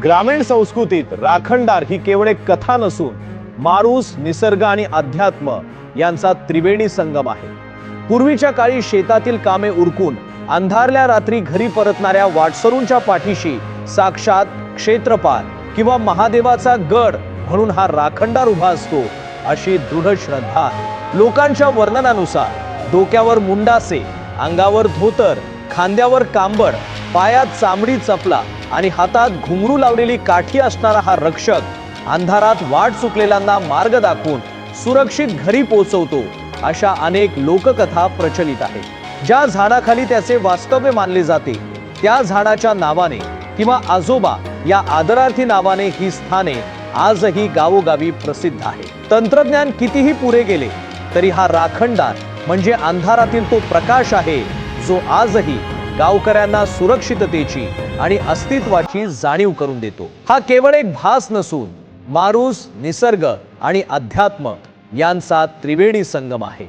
ग्रामीण संस्कृतीत राखणदार ही केवळ एक कथा नसून माणूस, निसर्ग आणि अध्यात्म यांचा त्रिवेणी संगम आहे। पूर्वीच्या काळी शेतातील कामे उरकून अंधारल्या रात्री घरी परतणाऱ्या वाटसरूंच्या पाठीशी साक्षात क्षेत्रपाल किंवा महादेवाचा गड म्हणून हा राखणदार उभा असतो, अशी दृढ श्रद्धा आहे। लोकांच्या वर्णनानुसार डोक्यावर मुंडासे, अंगावर धोतर, खांद्यावर कांबड, पायात चामडी चपला आणि हातात घुंगरू लावलेली काठी असणारा हा रक्षक अंधारात वाट चुकलेल्यांना मार्ग दाखवून सुरक्षित घरी पोहोचवतो, अशा अनेक लोककथा प्रचलित आहेत। ज्या झाडाखाली त्याचे वास्तव्य मानले जाते त्या झाडाच्या नावाने किंवा आजोबा या आदरार्थी नावाने ही स्थाने आजही गावोगावी प्रसिद्ध आहेत। तंत्रज्ञान कितीही पुढे गेले तरी हा राखणदार म्हणजे अंधारातील तो प्रकाश आहे, जो आजही गावकऱ्यांना सुरक्षिततेची आणि अस्तित्वाची जाणीव करून देतो। हा केवळ एक भास नसून माणूस, निसर्ग आणि अध्यात्म यांचा त्रिवेणी संगम आहे।